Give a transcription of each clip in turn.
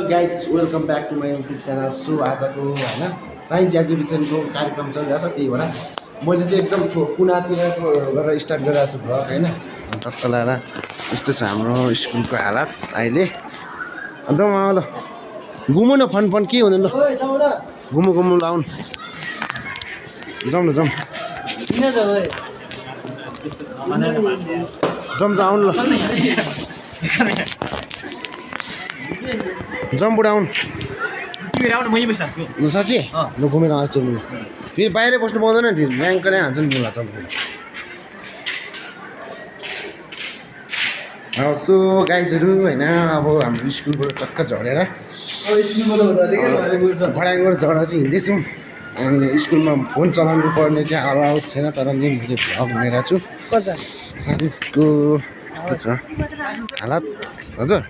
Guys welcome back to my YouTube channel. So आजको होइन science एक्जिबिसनको कार्यक्रम चलिरहेको छ, त्यही भएर मैले चाहिँ एकदम कुनातिर गरेर स्टार्ट गरिरहेको छु भ्लग होइन। टक्क लगाएर यस्तो छ हाम्रो स्कुलको हालत अहिले। अन्त ल घुमौँ न, फन के हुनु ल, घुमौँ लाउनु, जाउँ न जाउँ आउनु ल, जाउँ बुढा आउनु साँच्ची ल घुमेर आउँछु। फेरि बाहिरै बस्नु पाउँदैन नि, फेरि ऱ्याङ्कले हान्छ नि बुढा तपाईँको। सो गाइजहरू होइन, अब हाम्रो स्कुलबाट टक्क झरेर भडाङबाट झरेर चाहिँ हिँड्दैछौँ। अनि स्कुलमा फोन चलाउनु पर्ने चाहिँ अलाउड छैन, तर नि मैले भ्लग बनाइरहेको छु। साइन्सको यस्तो छ हालत हजुर।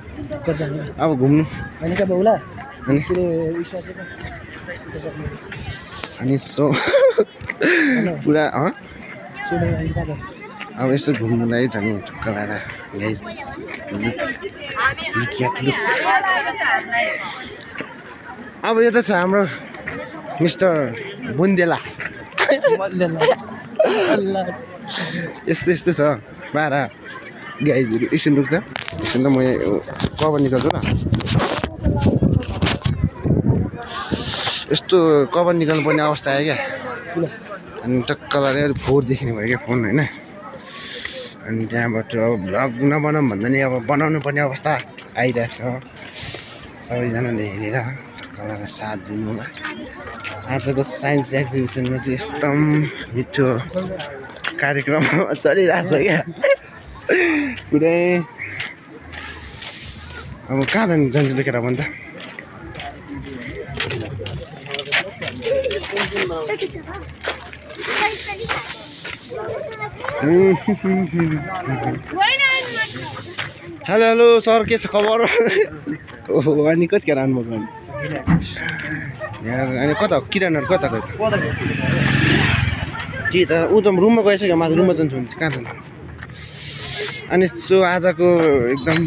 अब घुम्नु अनि सो पुरा अब यसो घुम्नुलाई जाने टक्क लगाएर गाइस। अब यो त छ हाम्रो मिस्टर बुन्देला, यस्तो छ बाह्र गाइजहरू। एकछिन रुख्छ, एकछिन त म कभर निकाल्छु ल। यस्तो कभर निकाल्नु पर्ने अवस्था आयो क्या, अनि टक्क लगाएर फोहोर देखिने भयो क्या फोन होइन। अनि त्यहाँबाट अब भ्लग नबनाऊँ भन्दा नि अब बनाउनु पर्ने अवस्था आइरहेछ। सबैजनाले हेरेर टक्क लगाएर साथ दिनु होला। आजको साइन्स एक्जिबिसनमा चाहिँ यस्तो मिठो कार्यक्रम चलिरहेको छ क्या पुरै। अब कहाँ जान्छु लेखेर भन्छ हेलो हेलो सर, के छ खबर? ओहो अनि कतिखेर आउनुभएको यहाँ? अनि कता किरानहरू कता गयो कि त? ऊ त रुममा गइसक्यो, माथि रुममा जान्छु भने कहाँ जान्छ? अनि सो आजको एकदम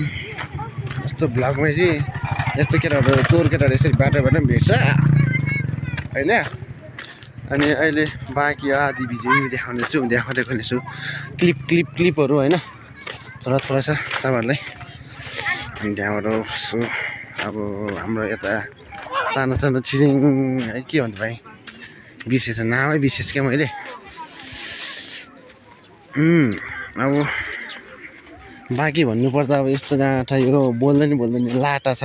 यस्तो भ्लगमा चाहिँ यस्तो केटाहरू चोर केटाहरू यसरी बाटोबाट पनि भेट्छ होइन। अनि अहिले बाँकी आधी भिडियो देखाउँदैछु क्लिपहरू होइन, थोडा छ तपाईँहरूलाई। अनि त्यहाँबाट सो अब हाम्रो यता सानो छिरिङ है, के भन्छ भाइ, विशेष नामै विशेष क्या मैले। अब बाँकी भन्नुपर्दा अब यस्तो जहाँ यो बोल्दैन लाटा छ,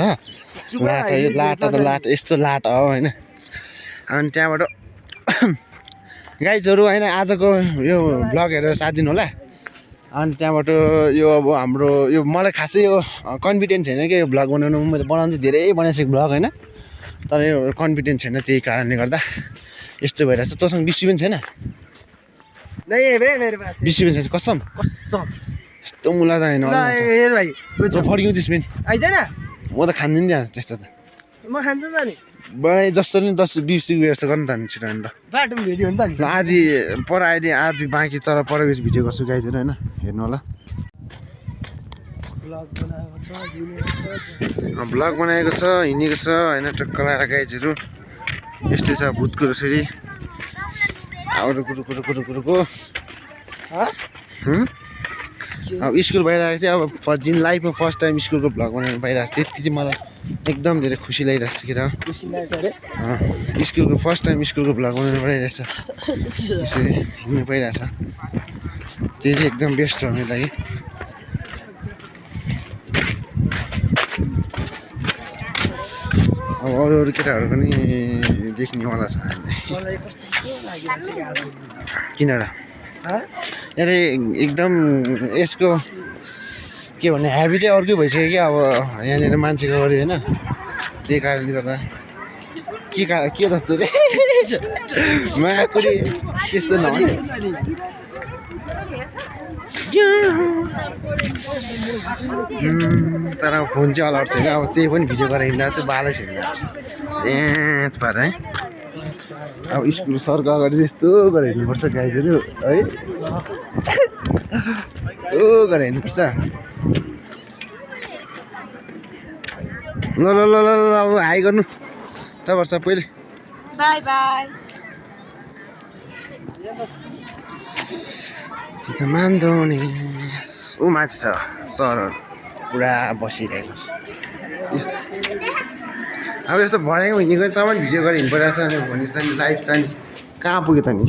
लाटा यस्तो लाटा हो होइन। अनि त्यहाँबाट गाइजहरू होइन आजको यो भ्लग हेरेर साथ दिनु होला। अनि त्यहाँबाट यो अब हाम्रो यो मलाई खासै यो कन्फिडेन्स छैन क्या यो भ्लग बनाउनु। मैले बनाउनु चाहिँ धेरै बनाइसकेँ भ्लग होइन, तर यो कन्फिडेन्स छैन, त्यही कारणले गर्दा यस्तो भइरहेछ। तँसँग 20 पनि छैन? 20 पनि छैन कसम? यस्तो मुला त होइन फर्किँदैछ पनि आइजन। म त खान्दिनँ नि त्यस्तो त, म खान्छु त नि भाइ। जस्तो नि 10-20 व्यवस्था गर्नु त छिटो ल। बाटोमा भिडियो हुन्छ नि आधी पर अहिले आधी बाँकी, तर परपछि भिडियो गर्छु गाइजहरू होइन, हेर्नु होला। भ्लग बनाएको छ, हिँडेको छ होइन, टक्क लगाएर गाइजहरू। यस्तै छ भूतको रसरी अरू कुरो अब स्कुल भइरहेको थियो। अब लाइफमा फर्स्ट टाइम स्कुलको भ्लग बनाउनु पाइरहेको छ, त्यति चाहिँ मलाई एकदम धेरै खुसी लागिरहेको छ। कि स्कुलको फर्स्ट टाइम स्कुलको भ्लग बनाउनु पाइरहेछ, यसरी हिँड्नु पाइरहेछ, त्यो चाहिँ एकदम बेस्ट हो मेरो लागि। अब अरू केटाहरू पनि देख्नेवाला छ किन र अरे एकदम यसको के भन्ने ह्याबिटै अर्कै भइसक्यो क्या अब यहाँनिर मान्छेको गरी होइन। त्यही कारणले गर्दा के जस्तो रे माकुरी त्यस्तो नभने तर अब फोन चाहिँ अलाउड छैन। अब त्यही पनि भिडियो गरेर हिँड्दा चाहिँ बालै छैन है। अब स्कुल सरको अगाडि चाहिँ यस्तो गरेर हिँड्नुपर्छ गाइजहरू है, यस्तो गरेर हिँड्नुपर्छ। ल ल ल ल ल अब हाई गर्नु तपाईहरु सबैले बाई बाई त मान्दोनी ऊ माथि छ सरहरू पुरा बसिरहेको छ अब यस्तो भरेको हिँडेकोसम्म भिडियो गरेर हिँड्नु परिरहेको छ भने त नि लाइफ त नि कहाँ पुग्यो त नि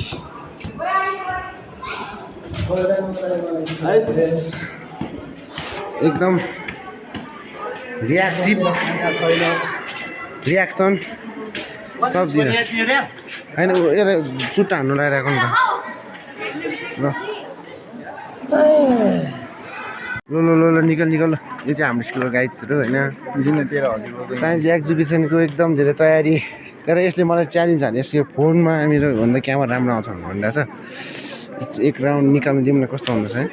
एकदम रियाक्सन सब दिन होइन यसलाई सुट्टा हान्नु लगाइरहेको नि त ल ल ल ल निकल निकल ल यो चाहिँ हाम्रो स्कुलको गाइड्सहरू होइन साइन्स एक्जिबिसनको एकदम धेरै तयारी तर यसले मलाई च्यालेन्ज हाने यसको फोनमा मेरो भन्दा क्यामेरा राम्रो आउँछ भनिरहेको छ एक राउन्ड निकाल्नु दिउँ न कस्तो हुँदैछ है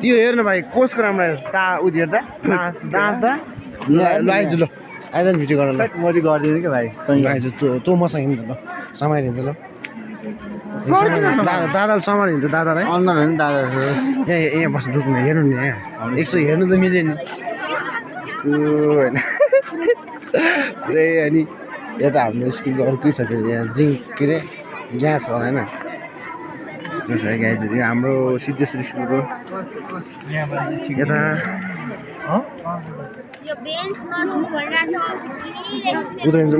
त्यो हेर्नु भाइ कसको राम्रो आएछ उ हेर्दा दाँस दा ल आइज ल आइज भिडियो गर्न ल म चाहिँ गर्दिनँ क्या भाइ आइज तँ मसँग हिँड्नु त ल समाइदिन्छ ल दादाले सम्हालिन्छ दादालाई अन्डर होइन दादा यहाँ बस्नु रुक्नु हेर्नु नि यहाँ 100 हेर्नु त मिल्यो नि यस्तो होइन पुरै अनि यता हाम्रो स्कुलको अर्कै छ फेरि यहाँ जिङ के अरे ग्यास होला होइन यस्तो छ गाइजहरू यो हाम्रो सिद्धेश्वरी स्कुलको यता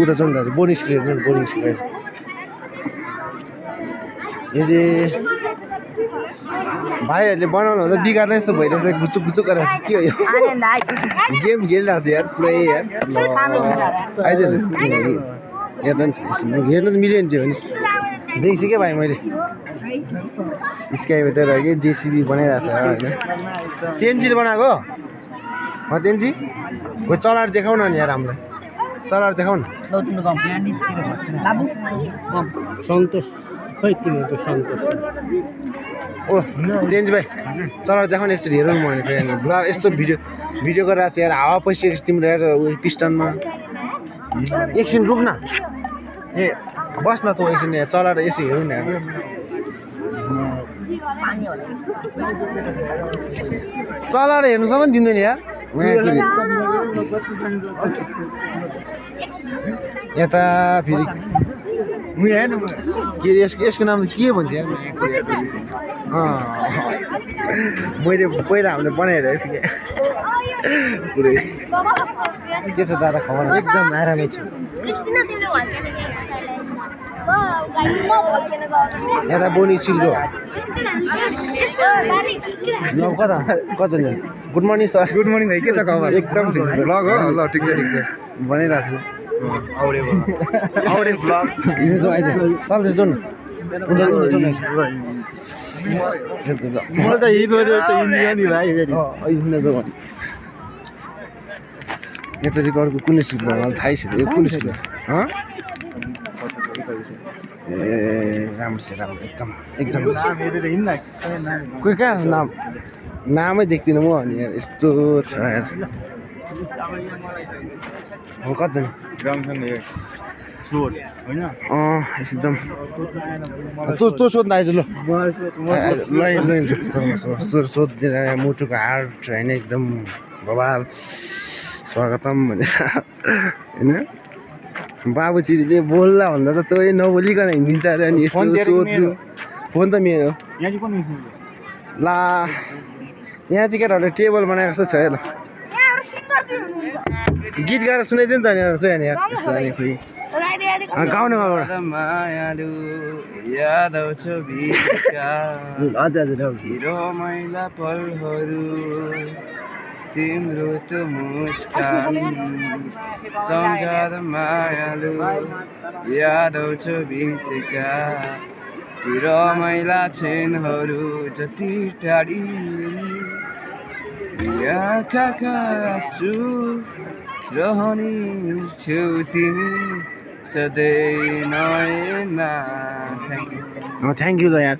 उता चल्दा बोर्डिङ स्कुल बोर्डिङ स्कुल रहेछ यो चाहिँ भाइहरूले बनाउनु हुँदा बिगार्ने जस्तो भइरहेछ गुचुक गुचुक गरेर के हो यो गेम खेलिरहेको छ यार पुरै यार आइज हेर्दा नि हेर्नु त मिल्यो नि त्यो भने देख्छु क्या भाइ मैले स्काइबाट के जेसिबी बनाइरहेको छ होइन तेन्जीले बनाएको हो तेन्जी खोइ चलाएर देखाउन नि यार हामीलाई चलाएर देखाउन सन्तोष खै तिमीहरूको सन्तोष ओ तेन्जी भाइ चलाएर देखाउने एकचोटि हेरौँ मैले फेरि ब्लग यस्तो भिडियो गरेर छ यार हावा पैसिएको तिम्रो यार उयो पिस्टनमा एकछिन रुक न ए बस न तँ एकछिन यहाँ चलाएर यसो हेरौँ न यार चलाएर हेर्नुसम्म दिँदैन यार यता फेरि के यसको नाम के भन्थ्यो यार मैले पहिला हामीले बनाइरहेको थिएँ क्या पुरै के छ दादा खबर एकदम आरामै छु यता बोनी स्कुलको कतिजना good morning sir good morning भाइ के छ खबर एकदम ठिक छ ब्लग हो ल ठिक छ भनिरहेको छु आउरे ब्लग हिँड्नु जाउँ आइज चल्छ जाउँ न मलाई त हिँड्नु नि भाइ फेरि हिँड्नु जाउँ यता चाहिँ अर्को कुन स्कुल हो मलाई थाहै छैन यो कुन स्कुल ए राम्रो छ राम्रो एकदम एकदम कोही कहाँ छ नामै देख्दिनँ म अनि यार यस्तो छ यार हो कतिजना एकदम तँ सोध्न आइज ल सोधिदिएर मुटुको हार्ट होइन एकदम बवाल स्वागतम भनेर होइन बाबुचिरीले बोल्ला भन्दा त तँ नबोलिकन हिँडिदिन्छ अरे अनि यस्तो सोध्नु फोन त मेरो ला यहाँ चाहिँ केटाहरूले टेबल बनाएको जस्तो छ है ल गीत गाएर सुनाइदियो नि त अनि खोइ अनि यार यस्तो अनि खोइ गाउनु मायालु याद आउँछ हजुर मैला पलहरू तिम्रो त मुस्कान सम्झाद मायालु याद आउँछ बितेका ती रमाइला क्षणहरू जति टाढी आँखाका आँसु रहने छेउ तिमी सधैँ नयनमा थ्याङ्क यू ल यार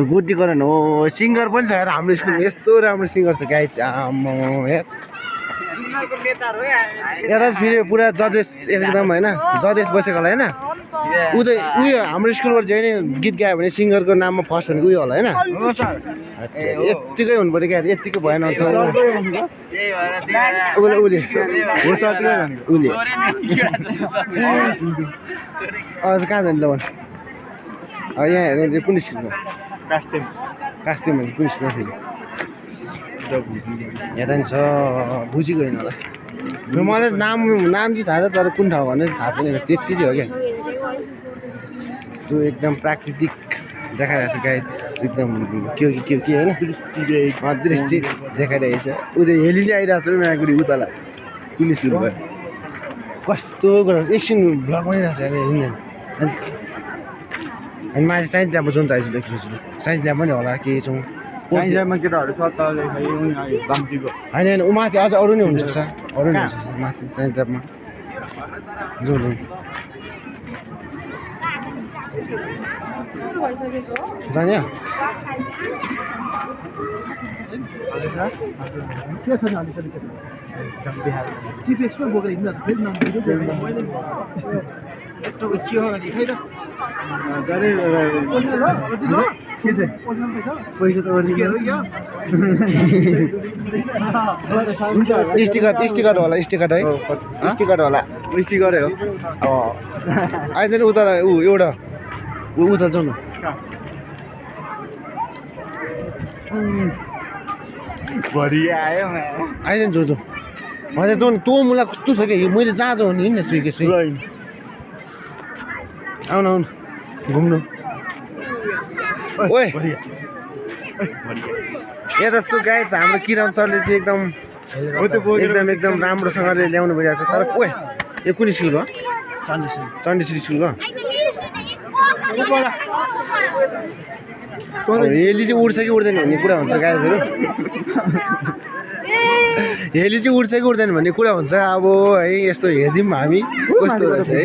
गुडी गरन हो सिङ्गर पनि छ यार हाम्रो स्कुलमा यस्तो राम्रो सिङ्गर छ गाई आम्मा यार यता फेरि पुरा जजेस एकदम होइन जजेस बसेको होला होइन उयो हाम्रो स्कुलबाट चाहिँ होइन गीत गायो भने सिङ्गरको नाममा फर्स्ट भनेको उयो होला होइन यत्तिकै हुनु पऱ्यो क्या यत्तिकै भएन त उसले हो सर्टकै भनेको उसले अझ कहाँ जाने ल यहाँ हेर्नु कुन स्कुलको कास्टेम कास्टिम कुन स्कुलमा फेरि यता नि छ बुझिको होइन होला मलाई नाम चाहिँ थाहा छ तर कुन ठाउँ भन्ने थाहा छैन त्यति चाहिँ हो क्या यस्तो एकदम प्राकृतिक देखाइरहेको छ गाई एकदम के होइन दृष्टि देखाइरहेको छ उता हेली नै आइरहेको छ माकुरी उताला कुन स्कुल भयो कस्तो गराउँछ एकछिन भ्लग बनाइरहेको छ अरे अनि माथि साइन्स ल्याबमा जाउँ त आइज एकछिन साइन्स ल्याब पनि होला केही छौँ साइन्समा केटाहरू छ तल दाम्चीको होइन ऊ माथि अझ अरू नै हुनसक्छ अरू नै हुनसक्छ माथि साइन्स ल्याबमा जाउँ न जाने के छ टिपेक्समा बोकेर हिँड्दा फेरि स्टिकर होला स्टिकर है स्टिकर होला स्टिकरै हो आइज नि उता ऊ एउटा उता जाउँ न बढिया आयो आइज नि जो मैले जाउँ तँ मलाई कस्तो छ क्या मैले जहाँ जाउँ नि हिँड्न सुइके सुइ आउन आउन घुम्नु ओए यहाँ त गाई छ हाम्रो किरण सरले चाहिँ एकदम राम्रोसँगले ल्याउनु भइरहेको छ तर ओए यो कुन स्कुल हो चण्डेश्वरी स्कुल हो हेली चाहिँ उड्छ कि उड्दैन भन्ने कुरा हुन्छ गाईहरू हेली चाहिँ उड्छ कि उड्दैन भन्ने कुरा हुन्छ अब है यस्तो हेरिदिउँ हामी कस्तो रहेछ है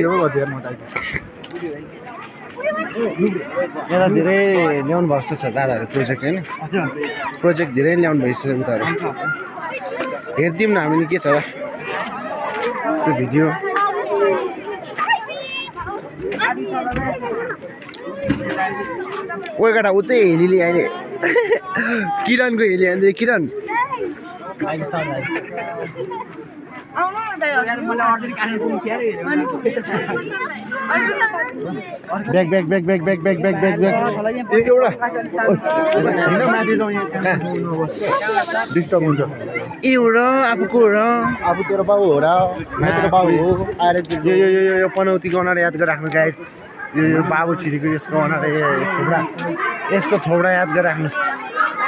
यहाँ धेरै ल्याउनु भएको जस्तो छ दादाहरू प्रोजेक्ट होइन प्रोजेक्ट धेरै ल्याउनु भइसक्यो उताहरू हेरिदिउँ न हामीले के छ र यसो भिडियो ओ केटा ऊ चाहिँ हेलीले अहिले किरणको हेली आउँदै Kiran bag bag bag bag bag bag bag bag bag एउटा माथि जाउँ यहाँ डिस्टर्ब हुन्छ एउटा आफूको र अब तेरो बाउ हो र मेरो बाउ हो आएर यो पनौतीको अनार याद गरिराख्नु गाइस यो बाबु छिरीको यसको अनार यसको थोब्रा याद गरिराख्नुहोस्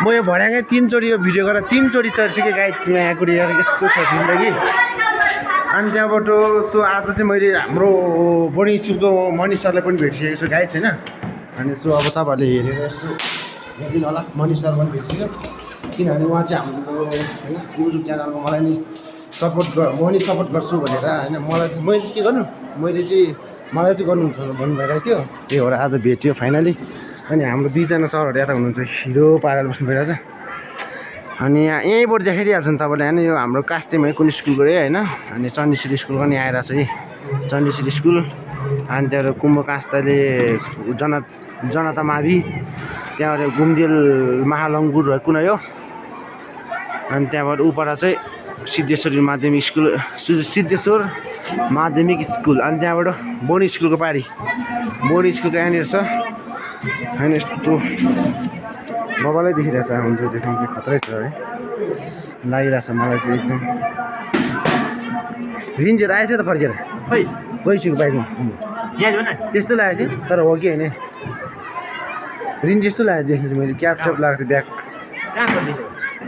म यो भड्याङै 3 चोटि यो भिडियो गरेर 3 चोटि चढिसकेँ गाइस यहाँको यस्तो छ जिन्दगी अनि त्यहाँबाट सो आज चाहिँ मैले हाम्रो बोर्डिङ स्कुलको मनिष सरलाई पनि भेटिसकेको छु गाइस होइन अनि सो अब तपाईँहरूले हेरेर यसो हेरिदिनु होला मनिष सर पनि भेटिसक्यो किनभने उहाँ चाहिँ हाम्रो होइन युट्युब च्यानलमा मलाई नि म नि सपोर्ट गर्छु भनेर होइन मैले चाहिँ के गर्नु मलाई चाहिँ गर्नुहुन्छ भन्नु भइरहेको थियो त्यही भएर आज भेट्यो फाइनली अनि हाम्रो दुईजना सरहरू यता हुनुहुन्छ हिरो पारेर बस्नु भइरहेको छ अनि यहीँबाट देखाइदिइहाल्छ नि तपाईँले होइन यो हाम्रो कास्टेमै कुन स्कुलको रे होइन अनि चण्डेश्वरी स्कुल पनि आइरहेको छ है चण्डेश्वरी स्कुल अनि त्यहाँबाट कुम्भ कास्ताले जनता मावि त्यहाँबाट घुमदेल महालङ्गुर कुनै हो अनि त्यहाँबाट उपर चाहिँ सिद्धेश्वरी माध्यमिक स्कुल सिद्धेश्वर माध्यमिक स्कुल अनि त्यहाँबाट बोर्डिङ स्कुलको पारी बोर्डिङ स्कुलको यहाँनिर छ होइन यस्तो बबालै देखिरहेछ हुन्छ देख्नु चाहिँ खतरै छ है लागिरहेछ मलाई चाहिँ एकदम रिन्जेर आएछ त फर्केर खै गइसक्यो बाइकमा त्यस्तो लागेको थियो तर हो कि होइन रिन्ज जस्तो लागेको देख्नु चाहिँ मैले क्याब स्याप लगाएको थिएँ ब्याग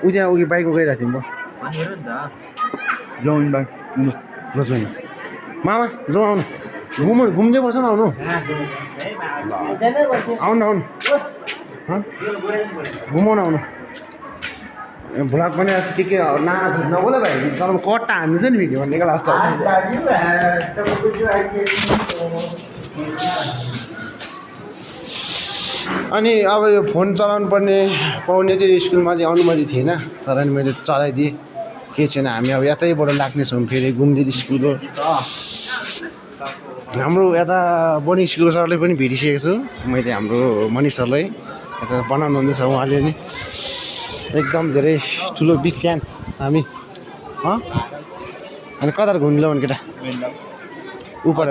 ऊ त्यहाँ उयो बाइकमा गइरहेको थिएँ म जाउँ बाइक ल जाउँ मामा जाउँ आउनु घुम्दै बस्छ न आउनु आउनु घुमाउनु आउनु भ्लग पनि के नबोले भाइ तर कट्टा हान्नु छ नि भिडियो भन्ने लास्ट अनि अब यो फोन चलाउनु पाउने चाहिँ स्कुलमा चाहिँ अनुमति थिएन तर नि मैले चलाइदिएँ केही छैन हामी अब यतैबाट लाग्नेछौँ फेरि घुमदेल स्कुलको हाम्रो यता बोर्डिङ स्कुलको सरले पनि भेटिसकेको छु मैले हाम्रो मनिष सरलाई यता बनाउनु हुँदैछ उहाँले नि एकदम धेरै ठुलो बिग फ्यान हामी अनि कता घुम्नु ल्याउने केटा उपर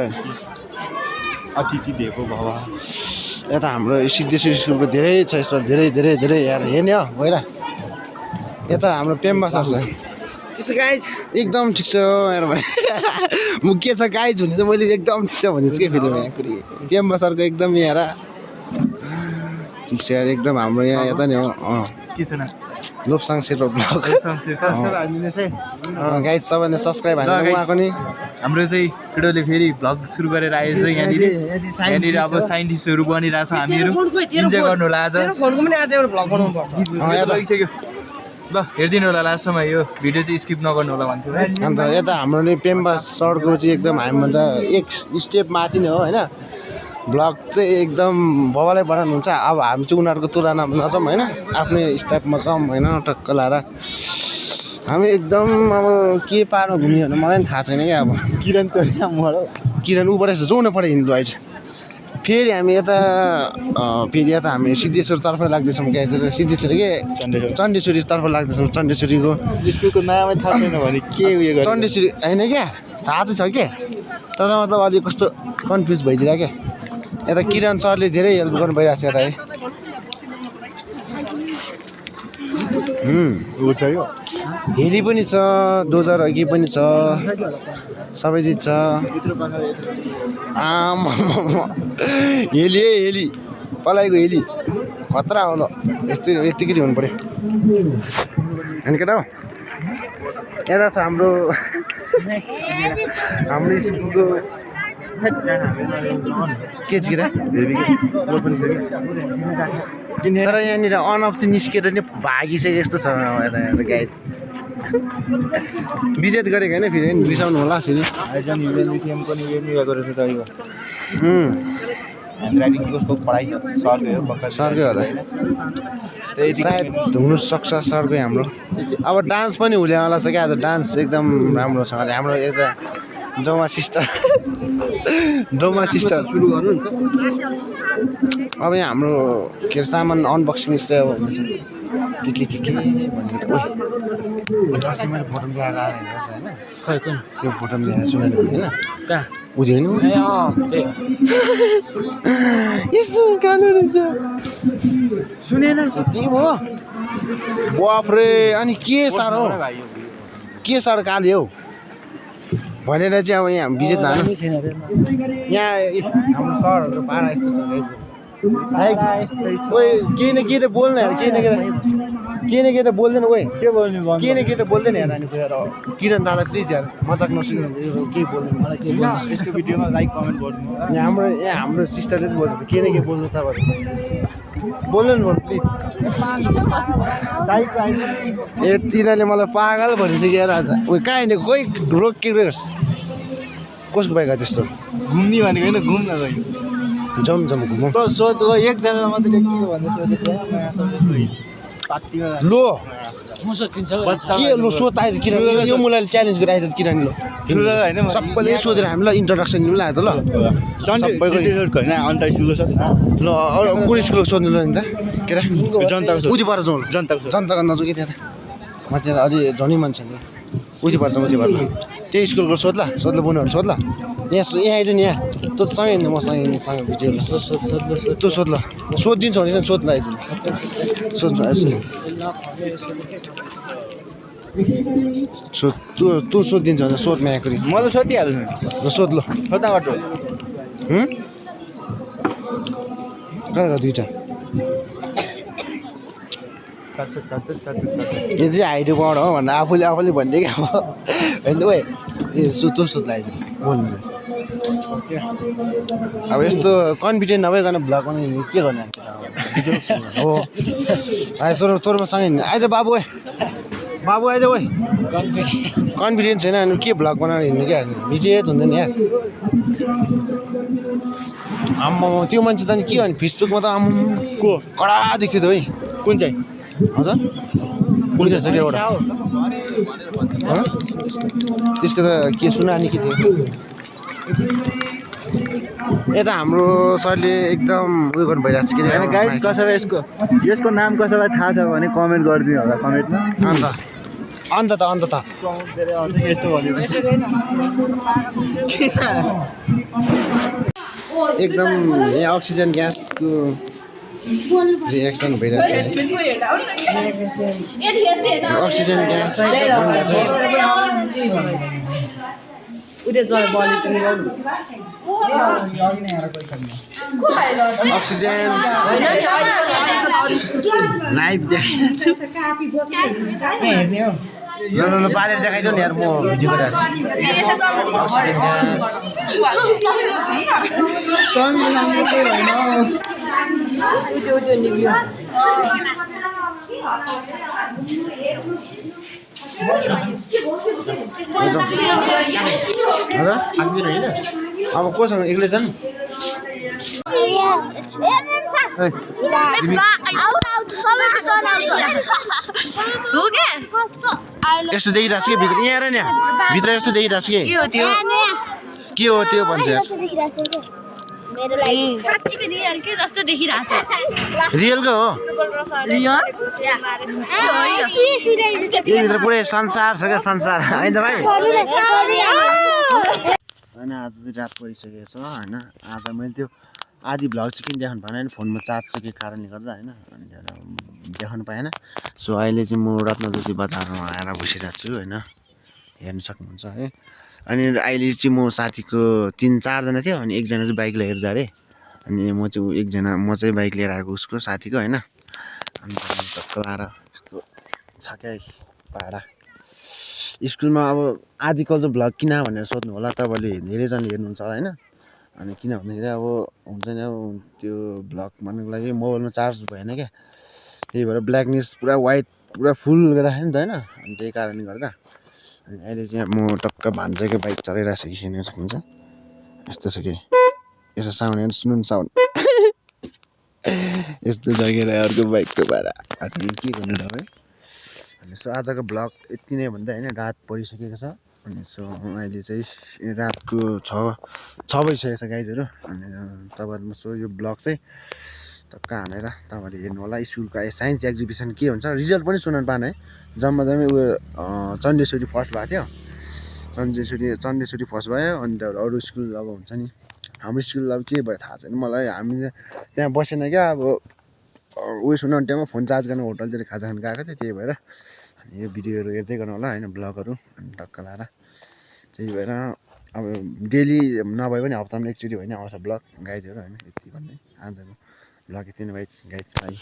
अतिथि दिएको बाबा यता हाम्रो सिद्धेश्वरी स्कुलको धेरै छ यसमा धेरै धेरै धेरै यार हेर्ने हो गएर यता हाम्रो पेम्बा सर छ एकदम ठिक छ यार भाइ म के छ गाइज भने त मैले एकदम ठिक छ भने चाहिँ के फेरि यहाँ कुरी पेम्बा सरको एकदम यहाँ ठिक छ यार एकदम हाम्रो यहाँ यता नि हो के छ न लोपसाङ शेर्पा ब्लग गाइज सबैले सब्सक्राइब हाल्नु उहाँको नि हाम्रो चाहिँ केटोले फेरि भ्लग सुरु गरेर आएछ यहाँनिर अब साइन्टिस्टहरू बनिरहेछ हामीहरू इन्जोय गर्नु होला आज लगिसक्यो ल हेरिदिनु होला लास्टसम्म यो भिडियो चाहिँ स्किप नगर्नु होला भन्छु अन्त यता हाम्रो नि पेम्बा सरको चाहिँ एकदम हामीभन्दा एक स्टेप माथि नै हो होइन भ्लग चाहिँ एकदम बबालै बनाउनुहुन्छ अब हामी चाहिँ उनीहरूको तुलनामा नजाउँ होइन आफ्नै स्टाइलमा जाउँ होइन टक्क लाएर हामी एकदम अब के पार्नु घुम्ने भने मलाई पनि थाहा छैन क्या अब किरण तोरी किरण उबाट जाउँ न पऱ्यो हिँड्नु आइज फेरि हामी यता हामी सिद्धेश्वरतर्फ लाग्दैछौँ क्या सिद्धेश्वरी के चण्डेश्वरीतर्फ लाग्दैछौँ चण्डेश्वरीको स्कुलको नामै थाहा छैन भने के उयो गर्छ चण्डेश्वरी होइन क्या थाहा चाहिँ छ क्या तर मतलब अलिक कस्तो कन्फ्युज भइदिएर क्या यता किरण सरले धेरै हेल्प गर्नु भइरहेको छ यता है हेली पनि छ डोजर अघि पनि छ सबै चिज छ हेली है हेली पलाइको हेली खतरा हो ल यतिकै चाहिँ हुनु पऱ्यो होइन केटा हो यता छ हाम्रो स्कुलको के छ केटा तर यहाँनिर अनअफ चाहिँ निस्केर नि भागिसकेको जस्तो छ यता गाइड विजेत गरेको होइन फेरि बिसाउनु होला फेरि सरकै होला सायद हुनुसक्छ सरकै हाम्रो अब डान्स पनि हुल्यावाला छ क्या आज डान्स एकदम राम्रोसँगले हाम्रो यता डोमा सिस्टर सुरु गर्नु नि त अब यहाँ हाम्रो के अरे सामान अनबक्सिङ चाहिँ अब हुँदैछ के भनेको त अस्ति मैले फोटो ल्याएर आएको होइन त्यो फोटो ल्याएर सुनेन होइन कहाँ बुझ्यो नि यस्तो गानो रहेछ सुनेन त्यही भयो बाफ्रे अनि के साह्रो काले हौ भनेर चाहिँ अब यहाँ विजेत लानु यहाँ हाम्रो सरहरूको पारा यस्तो छ केही न केही त बोल्ने केही न केही त बोल्दैन ओइ के बोल्ने केही न केही त बोल्दैन हेर अनि किरण दादा प्लिज यार मजाक नसुन्नु केही बोल्नु मलाई केही बोल्नु यसको भिडियोमा लाइक कमेन्ट गर्नु यहाँ हाम्रो सिस्टरले चाहिँ बोल्छ केही न केही बोल्नु त बोल्नु नि प्लिज ए तिनीहरूले मलाई पागल भनिदियो यार आज उयो कहाँ हिँडेको खोइ रोकिएको कसको बाइक त्यस्तो घुम्ने भनेको होइन घुम्न जाउँ घुमौँ सोध एकजना मात्रै लेखिएको भन्दा लो के लो सोध आएछ किरण यो मुलाले च्यालेन्ज गरिरहेछ किरण लो सबैले सोधेर हामीलाई इन्ट्रोडक्सन दिनु लाग्छ ल सबैको होइन अन्त स्कुलको छ ल कुन स्कुलको सोध्नु ल नि त केटा जनताको उति पर जाउँ जनताको नजाउँ कि त्यहाँ त म त्यहाँ अलि झनै मान्छे नि उति पर्छ त्यही स्कुलको सोध ल बुनुहरू सोध ल यहाँ आइज नि यहाँ तँ सँगै हिँड्नु मसँग भिडियो ल तँ सोध ल सोधिदिन्छौ भने सोध ल आइज सोध्नु तँ सोधिदिन्छ भने सोध म्याकुरी म त सोधिहाल्छु ल सोध ल सोध्दा गर्छु कहाँ दुइटा यो चाहिँ हाइडो पाउडर हो भन्दा आफूले भनिदियो क्या होइन ओए ए तँ सोध लाग्छ बोल्नु अब यस्तो कन्फिडेन्ट नभइकन भ्लग बनाउने के गर्ने हो आइज तोरमा सँगै आइज बाबु आइज ओए कन्फिडेन्स छैन अनि के भ्लग बनाएर हिँड्नु क्या विजेत हुँदैन यार आम्मा त्यो मान्छे त नि के भने फेसबुकमा त को कडा देख्थ्यो त है कुन चाहिँ हजुर कुन चाहिँ छ एउटा त्यसको त के सुनानी के थियो यता हाम्रो सरले एकदम उयो गर्नु भइरहेको छ होइन गाइस कसैलाई यसको नाम कसैलाई थाहा छ भने कमेन्ट गरिदिनु होला कमेन्टमा अन्त त यस्तो भन्यो एकदम यहाँ अक्सिजन ग्यासको रिएक्सन भइरहेको छ अक्सिजन ग्यास अक्सिजन लाइभ देखाइरहेको छु ल पारेर देखाइदिउ नि यार म भिडियो गरिरहेको छु अक्सिजन ग्यास अब कोसँग एक्लै जानु यस्तो देखिरहेको छ कि भित्र यहाँ हेर नि भित्र यस्तो देखिरहेको छ कि के हो त्यो भन्छ रियलको हो यहाँभित्र पुरै संसार छ क्या संसार होइन त भाइ होइन आज चाहिँ रात परिसकेको छ होइन आज मैले त्यो आधी भ्लग चाहिँ किन देखाउनु भएन फोनमा चार्ज सकेको कारणले गर्दा होइन अनि देखाउनु पाएन सो अहिले चाहिँ म रत्नज्योति बजारमा आएर बसिरहेको छु होइन हेर्नु सक्नुहुन्छ है अनि अहिले चाहिँ म साथीको 3-4जना थियो अनि एकजना चाहिँ बाइक लिएर जाँदै अनि म चाहिँ बाइक लिएर आएको उसको साथीको होइन अन्त टक्क लाएर यस्तो छ क्या पाडा स्कुलमा अब आदिकल्चर भ्लग किन भनेर सोध्नु होला तपाईँले धेरैजनाले हेर्नुहुन्छ होला होइन अनि किन भन्दाखेरि अब हुन्छ नि अब त्यो भ्लग भन्नुको लागि मोबाइलमा चार्ज भएन क्या त्यही भएर ब्ल्याकनेस पुरा वाइट पुरा फुल राखेँ नि त होइन अनि त्यही कारणले गर्दा अनि अहिले चाहिँ म टक्क भान्जाको बाइक चलाइरहेको छु कि हेर्न सक्नुहुन्छ यस्तो छ कि यसो साउन्ड हेर्नु सुन्नु साउन्ड यस्तो जगेर अर्को बाइकको भाडा अनि के गर्नु र है अनि सो आजको भ्लग यति नै भन्दा होइन रात परिसकेको छ अनि सो अहिले चाहिँ रातको 6 बजिसकेको छ गाइजहरू अनि तपाईँहरूमा सो यो भ्लग चाहिँ टक्क हानेर तपाईँहरूले हेर्नु होला स्कुलको साइन्स एक्जिबिसन के हुन्छ रिजल्ट पनि सुनाउनु पाएन है जम्मै उयो चण्डेश्वरी फर्स्ट भएको थियो चण्डेश्वरी फर्स्ट भयो अनि त्यहाँबाट अरू स्कुल अब हुन्छ नि हाम्रो स्कुल अब के भयो थाहा छैन मलाई हामीले त्यहाँ बसेन क्या अब उयो सुनाउने टाइममा फोन चार्ज गर्न होटलतिर खाजा खान गएको थियो त्यही भएर अनि यो भिडियोहरू हेर्दै गर्नु होला होइन भ्लगहरू अनि टक्क लाएर त्यही भएर अब डेली नभए पनि हप्तामा एकचोटि होइन आउँछ भ्लग गाइजहरू होइन यति भन्दै आजको भ्लग यति नै गाइज बाई